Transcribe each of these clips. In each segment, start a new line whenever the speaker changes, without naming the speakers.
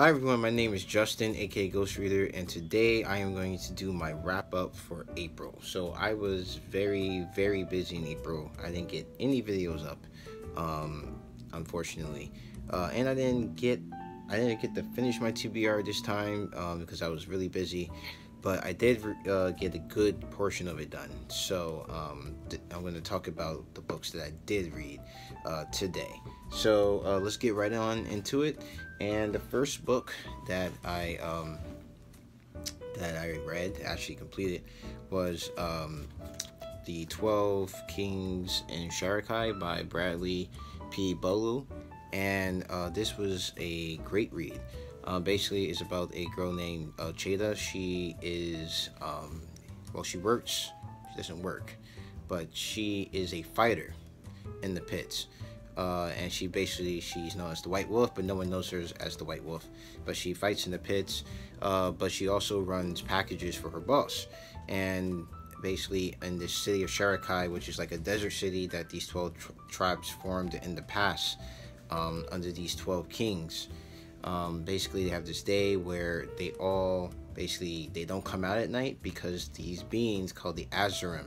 Hi everyone, my name is Justin, aka Ghost Reader, and today I am going to do my wrap up for April. So I was very busy in April. I didn't get any videos up, unfortunately, and I didn't get to finish my TBR this time because I was really busy. But I did get a good portion of it done. So I'm going to talk about the books that I did read today. So let's get right on into it. And the first book that I read, actually completed, was The 12 Kings in Sharakhai by Bradley P. Bolu. And this was a great read. Basically, it's about a girl named Cheda. She is, she works, she doesn't work, but she is a fighter in the pits. And she's known as the White Wolf, but no one knows her as the White Wolf. But she fights in the pits, but she also runs packages for her boss. And basically, in the city of Sharakhai, which is like a desert city that these 12 tribes formed in the past, under these 12 kings. Basically, they have this day where they don't come out at night because these beings called the Azurim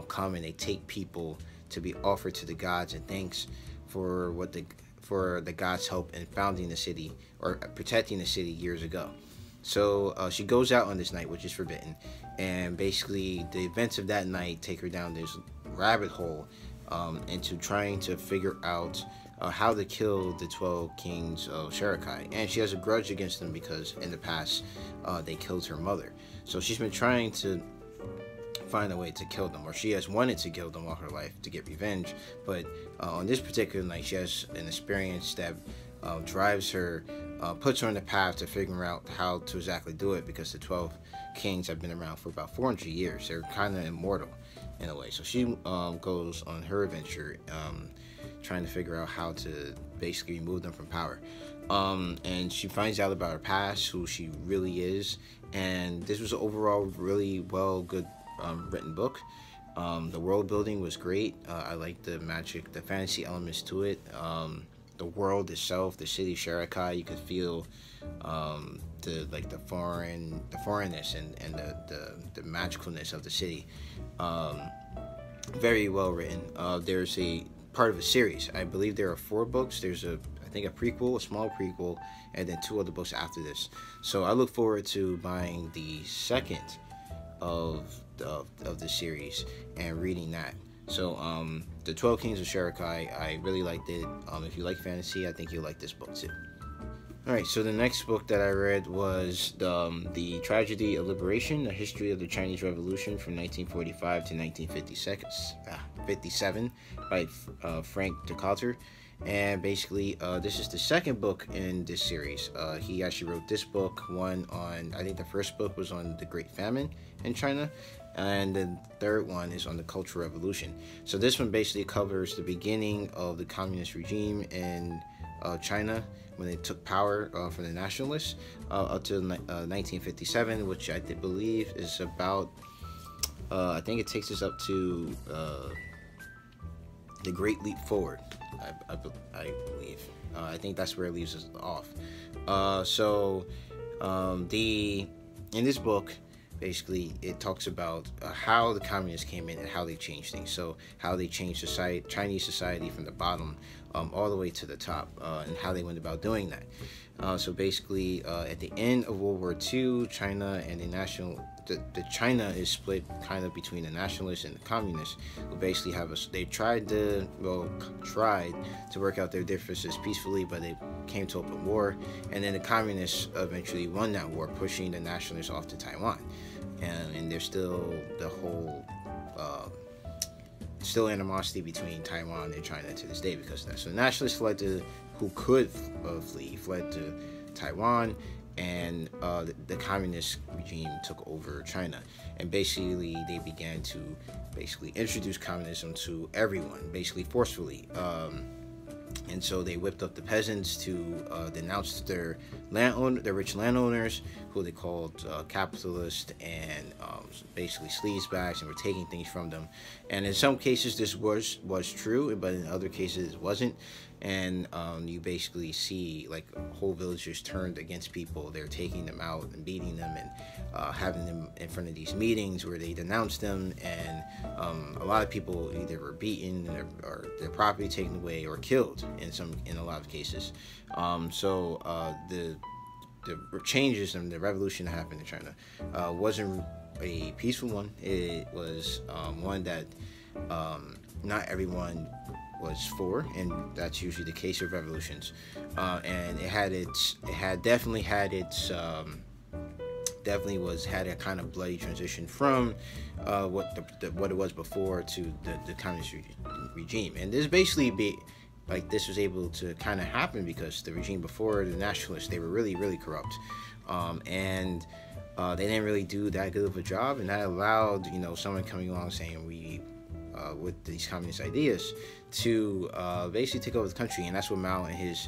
come and they take people to be offered to the gods and thanks for the gods' help in founding the city or protecting the city years ago. So she goes out on this night, which is forbidden, and basically the events of that night take her down this rabbit hole into trying to figure out how to kill the 12 kings of Sharakhai. And she has a grudge against them because in the past they killed her mother. So she's been trying to find a way to kill them, or she has wanted to kill them all her life to get revenge. But on this particular night, she has an experience that drives her, puts her on the path to figuring out how to exactly do it, because the 12 kings have been around for about 400 years. They're kind of immortal in a way. So she goes on her adventure trying to figure out how to basically remove them from power. And she finds out about her past, who she really is. And this was overall really good written book. The world building was great. I liked the magic, the fantasy elements to it. The world itself, the city Sharakhai, you could feel the foreignness and the magicalness of the city. Very well written. There's a part of a series. I believe there are 4 books. There's I think a prequel, a small prequel, and then 2 other books after this. So I look forward to buying the second of the series and reading that. So the 12 Kings of Sharakhai, I really liked it. If you like fantasy, I think you'll like this book too. Alright, so the next book that I read was the Tragedy of Liberation, The History of the Chinese Revolution from 1945 to 1957 by Frank DeCalter. And basically, this is the second book in this series. He actually wrote this book, one on, I think the first book was on the Great Famine in China, and the third one is on the Cultural Revolution. So this one basically covers the beginning of the communist regime in China when they took power from the nationalists up to 1957, which I believe is about, I think it takes us up to the Great Leap Forward, I believe. I think that's where it leaves us off. In this book, basically, it talks about how the communists came in and how they changed things. So how they changed Chinese society from the bottom all the way to the top, and how they went about doing that. So basically, at the end of World War II, China and the China is split kind of between the nationalists and the communists, who basically they tried to work out their differences peacefully, but they came to open war. And then the communists eventually won that war, pushing the nationalists off to Taiwan. And there's still the whole still animosity between Taiwan and China to this day because of that. So the nationalists fled to Taiwan, and the communist regime took over China, and basically they began to introduce communism to everyone, basically forcefully. And so they whipped up the peasants to denounce their rich landowners, who they called capitalists and basically sleazebags, and were taking things from them. And in some cases this was true, but in other cases it wasn't. and you basically see like whole villagers turned against people. They're taking them out and beating them, and having them in front of these meetings where they denounce them, and a lot of people either were beaten or their property taken away or killed in a lot of cases. The changes and the revolution that happened in China wasn't a peaceful one. It was one that not everyone was for, and that's usually the case with revolutions. And it definitely had a kind of bloody transition from what it was before to the communist regime. And this was able to kind of happen because the regime before, the nationalists, they were really, really corrupt. And they didn't really do that good of a job, and that allowed, someone coming along saying with these communist ideas to basically take over the country. And that's what Mao and his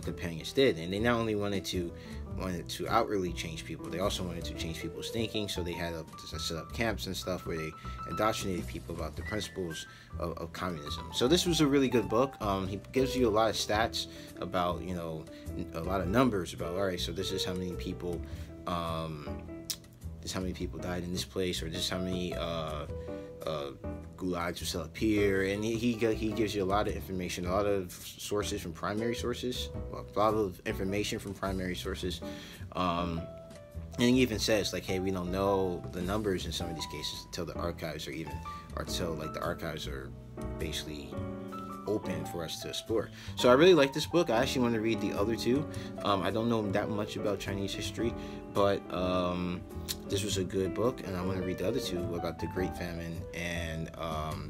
companions did. And they not only wanted to outwardly change people, they also wanted to change people's thinking. So they had to set up camps and stuff where they indoctrinated people about the principles of communism. So this was a really good book. He gives you a lot of stats about, a lot of numbers about, all right, so this is how many people died in this place, or this is how many gulags were set up here. And he gives you a lot of information, a lot of sources from primary sources, a lot of information from primary sources. And he even says, like, hey, we don't know the numbers in some of these cases until the archives the archives are basically open for us to explore. So I really like this book. I actually want to read the other two. I don't know that much about Chinese history, but this was a good book, and I want to read the other two about the Great Famine and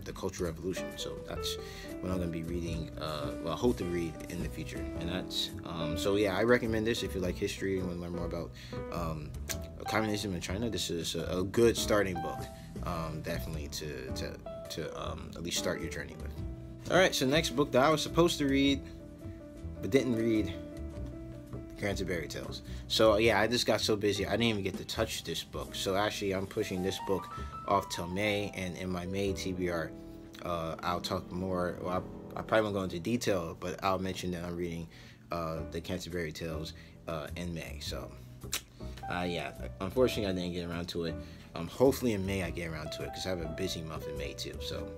the Cultural Revolution. So that's what I'm going to be reading, I hope to read in the future. And that's I recommend this if you like history and want to learn more about communism in China. This is a good starting book, definitely to at least start your journey with. Alright, so next book that I was supposed to read but didn't read, Canterbury Tales. So yeah, I just got so busy I didn't even get to touch this book. So actually I'm pushing this book off till May, and in my May TBR I'll talk more. Well, I probably won't go into detail, but I'll mention that I'm reading the Canterbury Tales in May. So yeah, unfortunately I didn't get around to it. Hopefully in May I get around to it, because I have a busy month in May too. So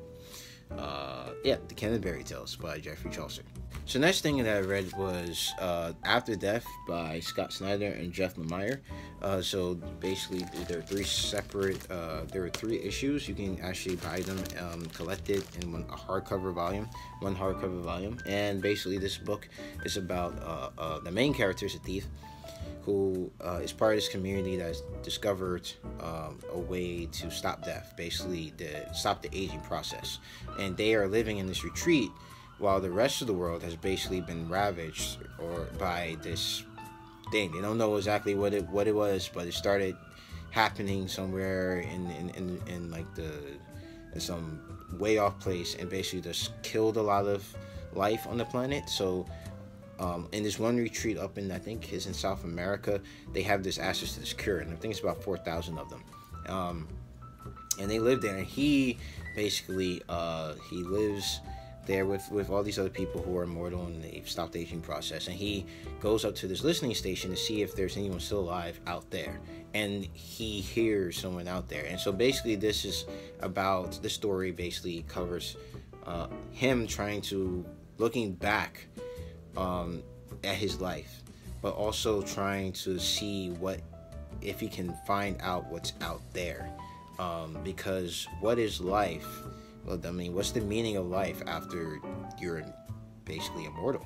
the Canterbury Tales by Geoffrey Chaucer. So next thing that I read was After Death by Scott Snyder and Jeff Lemire. So basically there are three issues. You can actually buy them collected in one hardcover volume. And basically this book is about the main character is a thief who is part of this community that has discovered a way to stop death, basically stop the aging process. And they are living in this retreat while the rest of the world has basically been ravaged by this thing. They don't know exactly what it was, but it started happening somewhere in some way off place, and basically just killed a lot of life on the planet. So in this one retreat up in, I think is in South America, they have this access to this cure, and I think it's about 4,000 of them. And they live there, and he basically he lives there with all these other people who are immortal, and they've stopped the aging process. And he goes up to this listening station to see if there's anyone still alive out there, and he hears someone out there. And so basically this story basically covers him looking back at his life, but also trying to see if he can find out what's out there, because what is life? Well, I mean, what's the meaning of life after you're basically immortal?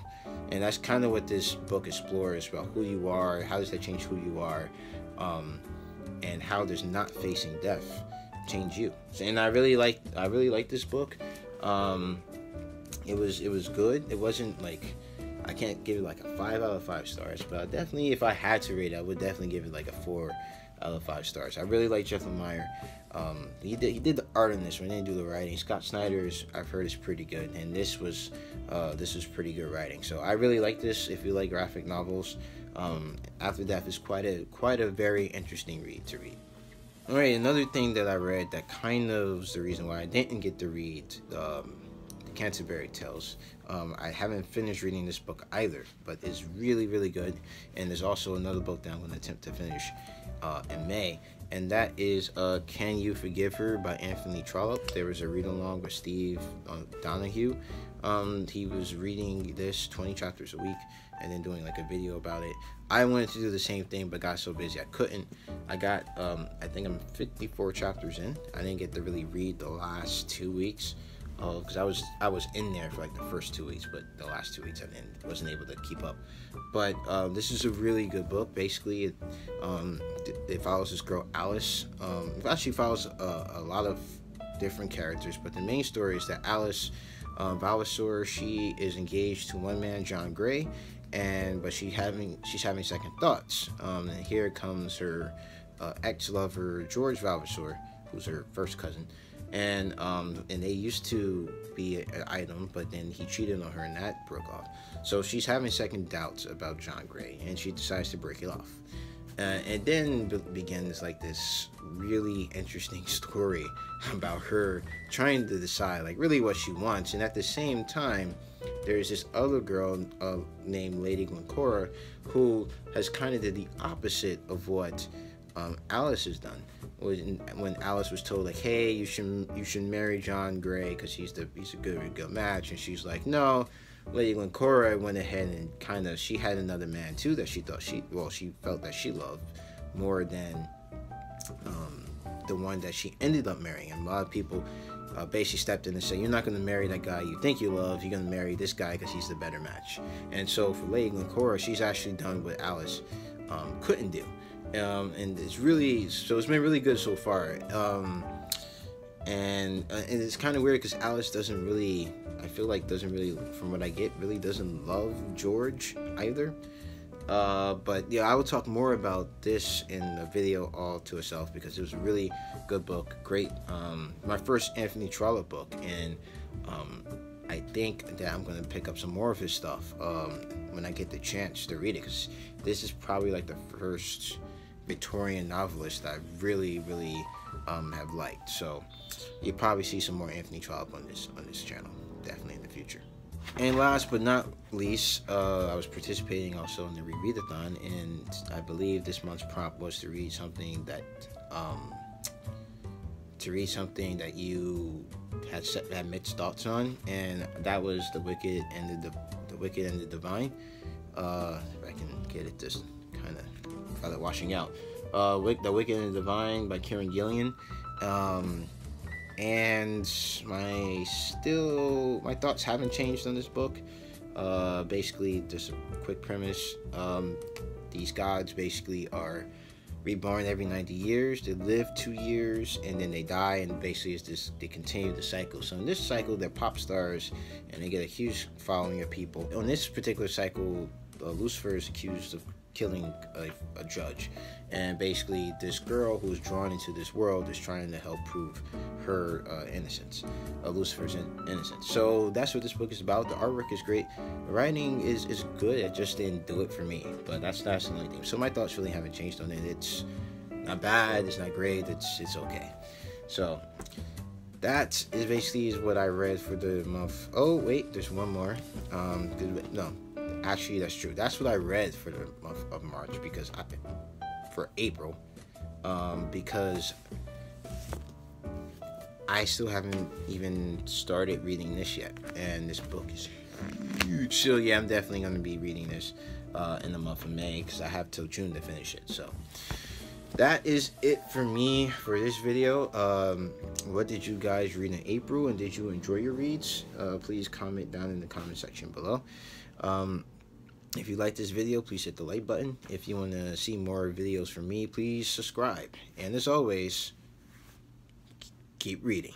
And that's kind of what this book explores, about who you are, how does that change who you are, and how does not facing death change you. And I really like this book. It was good. It wasn't like, I can't give it like a 5 out of 5 stars, but definitely if I had to rate it, I would definitely give it like a 4 out of 5 stars. I really like Jeff Lemire. He did the art in this one. He didn't do the writing. Scott Snyder's, I've heard, is pretty good, and this was pretty good writing. So I really like this. If you like graphic novels, After Death is quite a very interesting read to read. Alright, another thing that I read that kind of was the reason why I didn't get to read the Canterbury Tales. I haven't finished reading this book either, but it's really, really good. And there's also another book that I'm going to attempt to finish in May, and that is Can You Forgive Her by Anthony Trollope. There was a read-along with Steve Donahue. He was reading this 20 chapters a week and then doing like a video about it. I wanted to do the same thing, but got so busy I couldn't. I got, I think I'm 54 chapters in. I didn't get to really read the last 2 weeks because I was in there for like the first 2 weeks, but the last 2 weeks I wasn't able to keep up. But this is a really good book. Basically, it follows this girl Alice. It actually follows a lot of different characters, but the main story is that Alice Vavasor, she is engaged to one man, John Gray, but she's having second thoughts. And here comes her ex-lover George Vavasor, who's her first cousin, and they used to be an item, but then he cheated on her and that broke off. So she's having second doubts about John Gray, and she decides to break it off. And then begins like this really interesting story about her trying to decide like really what she wants. And at the same time, there's this other girl named Lady Glencora who has kind of did the opposite of what Alice has done. When Alice was told like, hey, you should marry John Gray because he's a good match, and she's like, no. Lady Glencora went ahead and she had another man too that she thought she felt that she loved more than the one that she ended up marrying. And a lot of people basically stepped in and said, you're not going to marry that guy you think you love, you're going to marry this guy because he's the better match. And so for Lady Glencora, she's actually done what Alice couldn't do. And it's been really good so far. And it's kind of weird because Alice doesn't really, from what I get, really doesn't love George either. But yeah, I will talk more about this in a video all to itself because it was a really good book. Great, my first Anthony Trollope book, and I think that I'm going to pick up some more of his stuff when I get the chance to read it, because this is probably like the first Victorian novelist that I really, really have liked. So you'll probably see some more Anthony Trollope on this channel, definitely in the future. And last but not least, I was participating also in the readathon, and I believe this month's prompt was to read something that you had mixed thoughts on, and that was The Wicked and the Divine. If I can get it just kind of got it washing out. The Wicked and the Divine by Kieran Gillian. And my thoughts haven't changed on this book. Basically, just a quick premise. These gods basically are reborn every 90 years. They live 2 years and then they die, and basically they continue the cycle. So in this cycle, they're pop stars and they get a huge following of people. On this particular cycle, Lucifer is accused of killing a judge, and basically this girl who's drawn into this world is trying to help prove her innocence, Lucifer's innocence. So that's what this book is about. The artwork is great, the writing is good. It just didn't do it for me, but that's the only thing. So my thoughts really haven't changed on it. It's not bad, it's not great, it's okay. So that is basically what I read for the month. Oh wait, there's one more. No, actually that's true. That's what I read for the month of March, because for April, because I still haven't even started reading this yet, and this book is huge. So yeah, I'm definitely going to be reading this in the month of May, because I have till June to finish it. So that is it for me for this video. What did you guys read in April, and did you enjoy your reads? Please comment down in the comment section below. If you like this video, please hit the like button. If you want to see more videos from me, please subscribe. And as always, keep reading.